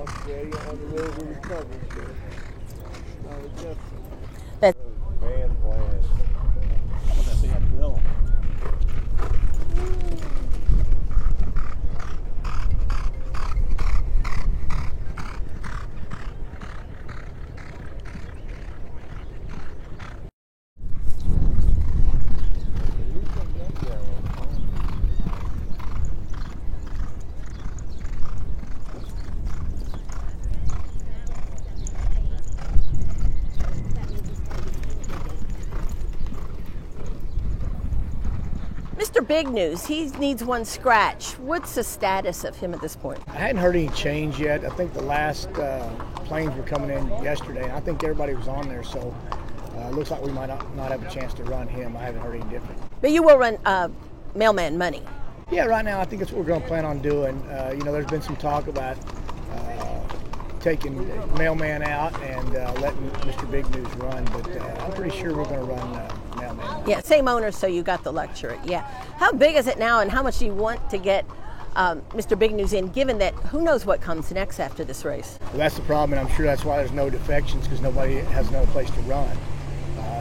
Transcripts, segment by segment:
Australia on the road to recovery. That's Band plan. Unless they have Bill. Mr. Big News. He needs one scratch. What's the status of him at this point? I hadn't heard any change yet. I think the last planes were coming in yesterday, and I think everybody was on there, so it looks like we might not have a chance to run him. I haven't heard any different. But you will run Mailman Money. Yeah, right now I think that's what we're going to plan on doing. There's been some talk about taking Mailman out and letting Mr. Big News run, but I'm pretty sure we're going to run Mailman. Yeah, same owner, so you got the luxury. Yeah. How big is it now, and how much do you want to get Mr. Big News in, given that who knows what comes next after this race? Well, that's the problem, and I'm sure that's why there's no defections, because nobody has another place to run.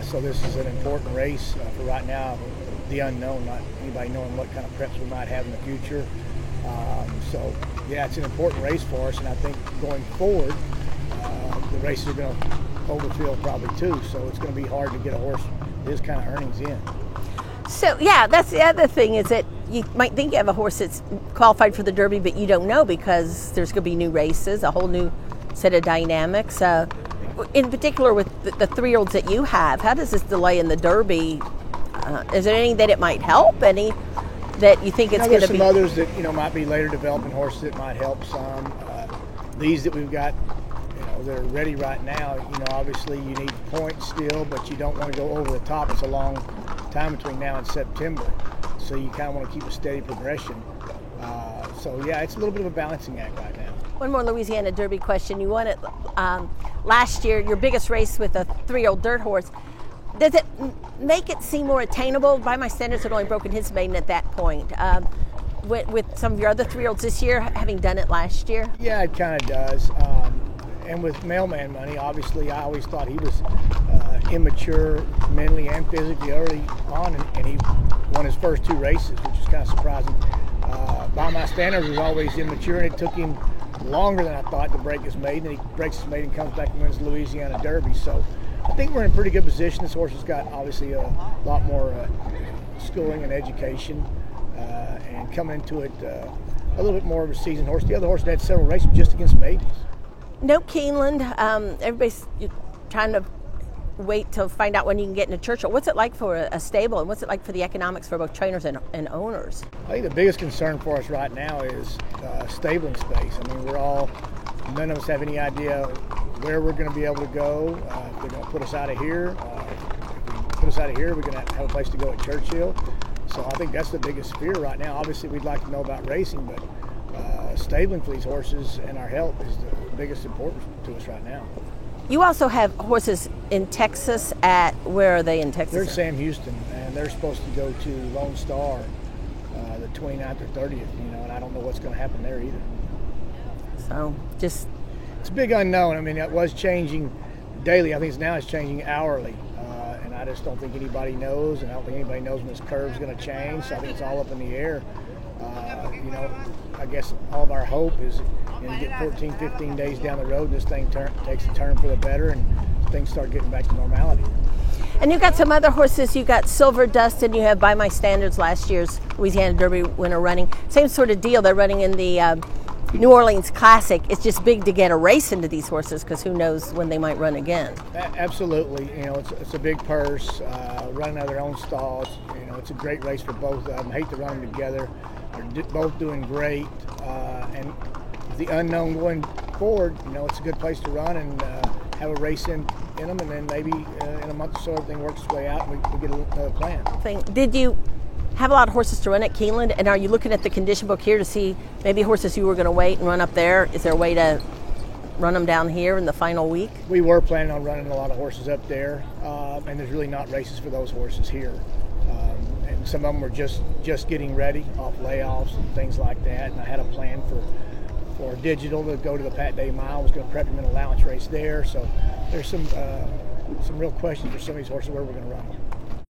So this is an important race for right now, the unknown, not anybody knowing what kind of preps we might have in the future. So, yeah, it's an important race for us, and I think going forward, the races are going to overfill probably too, so it's going to be hard to get a horse with his kind of earnings in. So, yeah, that's the other thing, is that you might think you have a horse that's qualified for the Derby, but you don't know, because there's going to be new races, a whole new set of dynamics. In particular with the 3-year-olds that you have, how does this delay in the Derby, is there any that it might help? Any that you think it's going to be? There's some others that might be later developing horses that might help some. These that we've got, that are ready right now. Obviously you need points still, but you don't want to go over the top. It's a long time between now and September, so you kind of want to keep a steady progression. So yeah, it's a little bit of a balancing act right now. One more Louisiana Derby question. You won it last year, your biggest race with a 3-year-old dirt horse. Does it make it seem more attainable? By my standards, had only broken his maiden at that point. With some of your other 3-year-olds this year, having done it last year? Yeah, it kind of does. And with Mailman Money, obviously, I always thought he was immature mentally and physically early on, and he won his first 2 races, which is kind of surprising. By my standards, he was always immature, and it took him longer than I thought to break his maiden. And he breaks his maiden, comes back and wins the Louisiana Derby. So I think we're in a pretty good position. This horse has got obviously a lot more schooling and education, and coming into it a little bit more of a seasoned horse. The other horse had several races just against maidens. No Keeneland. Everybody's trying to wait to find out when you can get into Churchill. What's it like for a stable, and what's it like for the economics for both trainers and owners? I think the biggest concern for us right now is stabling space. I mean, none of us have any idea where we're going to be able to go. If they're going to put us out of here, we're going to have a place to go at Churchill. So I think that's the biggest fear right now. Obviously, we'd like to know about racing, but stabling for these horses and our health is the biggest importance to us right now. You also have horses in Texas where are they in Texas? They're in Sam Houston, and they're supposed to go to Lone Star the 29th or 30th, and I don't know what's going to happen there either. So it's a big unknown. I mean, it was changing daily. I think it's changing hourly, and I just don't think anybody knows, and I don't think anybody knows when this curve's going to change, so I think it's all up in the air. I guess all of our hope is you get 14, 15 days down the road, this thing takes a turn for the better, and things start getting back to normality. And you've got some other horses. You've got Silver Dust, and you have, by my standards, last year's Louisiana Derby winner running. Same sort of deal. They're running in the New Orleans Classic. It's just big to get a race into these horses, because who knows when they might run again. Absolutely. It's a big purse, running out of their own stalls. It's a great race for both of them. I hate to run them together. They're both doing great, and the unknown going forward, it's a good place to run and have a race in them, and then maybe in a month or so everything works its way out and we get another plan. Did you have a lot of horses to run at Keeneland, and are you looking at the condition book here to see maybe horses you were going to wait and run up there? Is there a way to run them down here in the final week? We were planning on running a lot of horses up there, and there's really not races for those horses here. And some of them were just getting ready off layoffs and things like that, and I had a plan for Digital to go to the Pat Day Mile. Was going to prep him in an allowance race there. So there's some real questions for some of these horses where we're going to run them.